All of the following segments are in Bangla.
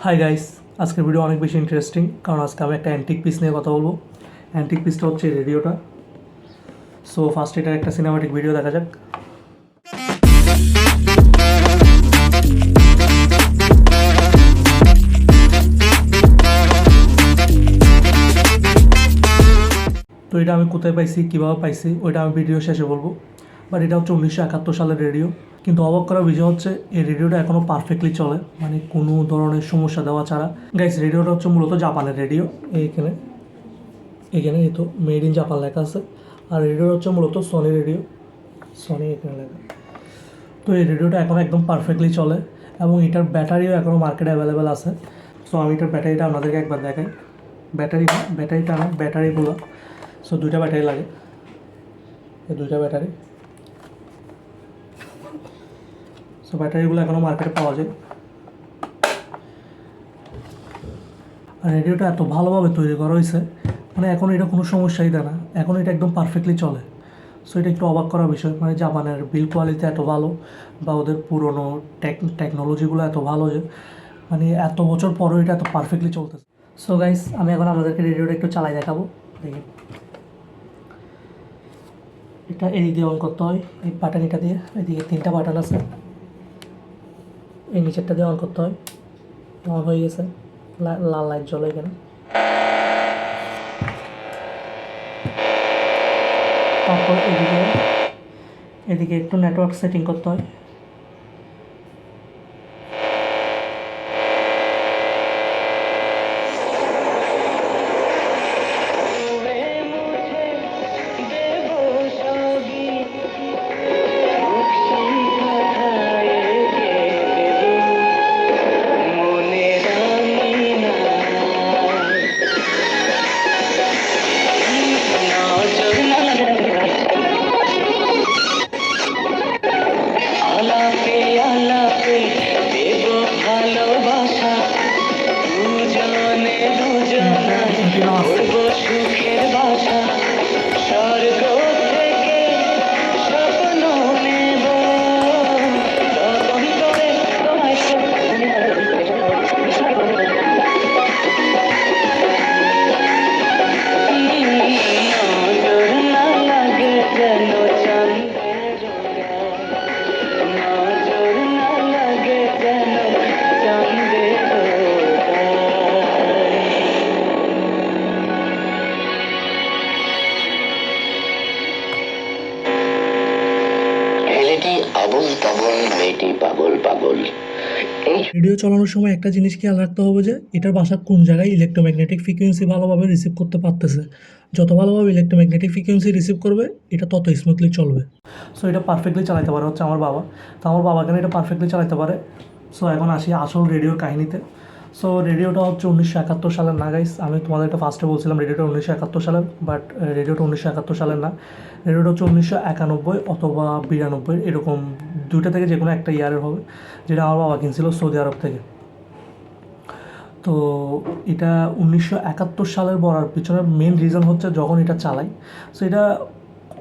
হাই গাইস, আজকের ভিডিও অনেক বেশি ইন্টারেস্টিং কারণ আজকে আমি একটা অ্যান্টিক পিস নিয়ে কথা বলবো। অ্যান্টিক পিসটা হচ্ছে রেডিওটা। সো ফার্স্ট এটার একটা সিনেমাটিক ভিডিও দেখা যাক। তো এটা আমি কোথায় পাইছি, কীভাবে পাইছি ওইটা আমি ভিডিও শেষে বলবো। বাট এটা হচ্ছে 1971 সালের রেডিও। কিন্তু অবাক করার বিষয় হচ্ছে এই রেডিওটা এখনও পারফেক্টলি চলে, মানে কোনো ধরনের সমস্যা দেওয়া ছাড়া। গাইস, রেডিওটা হচ্ছে মূলত জাপানের রেডিও। এখানে এই তো মেড ইন জাপান লেখা আছে। আর রেডিওটা হচ্ছে মূলত সনি রেডিও, সনি এখানে লেখা। তো এই রেডিওটা এখন একদম পারফেক্টলি চলে এবং এটার ব্যাটারিও এখনও মার্কেটে অ্যাভেলেবেল আছে। সো আমি এটার ব্যাটারিটা আপনাদেরকে একবার দেখাই। ব্যাটারিটা না, ব্যাটারিগুলো। সো দুইটা ব্যাটারি লাগে, এই দুইটা ব্যাটারি। সো ব্যাটারিগুলো এখনও মার্কেটে পাওয়া যায়। আর রেডিওটা এত ভালোভাবে তৈরি করা হয়েছে, মানে এখন এটা কোনো সমস্যাই দেয় না, এখন এটা একদম পারফেক্টলি চলে। সো এটা একটু অবাক করার বিষয়, মানে জাপানের বিল কোয়ালিটি এত ভালো বা ওদের পুরনো টেকনোলজিগুলো এত ভালো যে মানে এত বছর পরও এটা এত পারফেক্টলি চলতেছে। সো গাইস, আমি এখন আপনাদেরকে রেডিওটা একটু চালাই দেখাবো। দেখি, এটা এদিক দিয়ে অন করতে হয়, এই বাটন এটা দিয়ে। এদিকে 3টা বাটন আছে, এই নিচেরটা দিয়ে অন করতে হয়। অন হয়ে গেছে, লাল লাইট জ্বলে এখানে। তারপর এদিকে একটু নেটওয়ার্ক সেটিং করতে হয়। রেডিও চালানোর সময় একটা জিনিস খেয়াল রাখতে হবে যে এটার বাসা কোন জায়গায় ইলেকট্রোম্যাগনেটিক ফ্রিকোয়েন্সি ভালোভাবে রিসিভ করতে পারতেছে। যত ভালোভাবে ইলেকট্রোম্যাগনেটিক ফ্রিকোয়েন্সি রিসিভ করবে এটা তত স্মুথলি চলবে। সো এটা পারফেক্টলি চালাতে পারে হচ্ছে আমার বাবা। তো আমার বাবা কেন এটা পারফেক্টলি চালাতে পারে। সো এখন আসি আসল রেডিওর কাহিনীতে। সো রেডিওটা হচ্ছে 1971 সালের না গাইস, আমি তোমাদের একটা ফার্স্টে বলছিলাম রেডিওটা 1971 সালের, বাট রেডিওটা 1971 সালের না। রেডিওটা হচ্ছে 1991 অথবা 92 এরকম দুইটা থেকে যে কোনো একটা ইয়ারের হবে, যেটা আমার বাবা কিনছিল সৌদি আরব থেকে। তো এটা 1971 সালের বলার পিছনে মেন রিজন হচ্ছে যখন এটা চালাই। সো এটা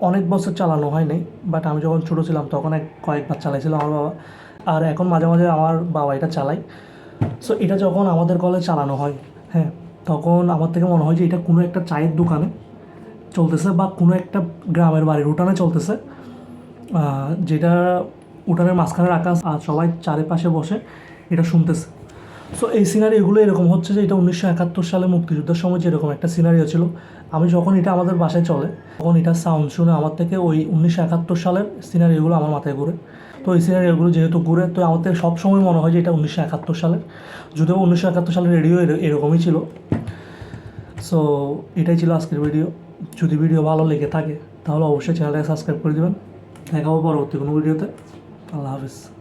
অনেক বছর চালানো হয় নাই, বাট আমি যখন ছোটো ছিলাম তখন কয়েকবার চালাইছিল আমার বাবা। আর এখন মাঝে মাঝে আমার বাবা এটা চালায়। সো এটা যখন আমাদের কলে চালানো হয়, হ্যাঁ, তখন আমার থেকে মনে হয় যে এটা কোনো একটা চায়ের দোকানে চলতেছে বা কোনো একটা গ্রামের বাড়ির উঠানে চলতেছে, যেটা উঠানের মাঝখানে রাখা আর সবাই চারিপাশে বসে এটা শুনতেছে। সো এই সিনারিওগুলো এরকম হচ্ছে যে এটা 1971 সালে মুক্তিযুদ্ধের সময় যেরকম একটা সিনারিও ছিল, আমি যখন এটা আমাদের বাসায় চলে তখন এটা সাউন্ড শুনে আমার থেকে ওই 1971 সালের সিনারিওগুলো আমার মাথায় ঘুরে। তো এই সিনারিওগুলো যেহেতু ঘুরে, তো আমার থেকে সবসময় মনে হয় যে এটা 1971 সালের, যদিও 1971 সালের রেডিও এরকমই ছিল। সো এটাই ছিল আজকের ভিডিও। যদি ভিডিও ভালো লেগে থাকে তাহলে অবশ্যই চ্যানেলটাকে সাবস্ক্রাইব করে দেবেন। দেখা হবে পরবর্তী কোনো ভিডিওতে। আল্লাহ হাফিজ।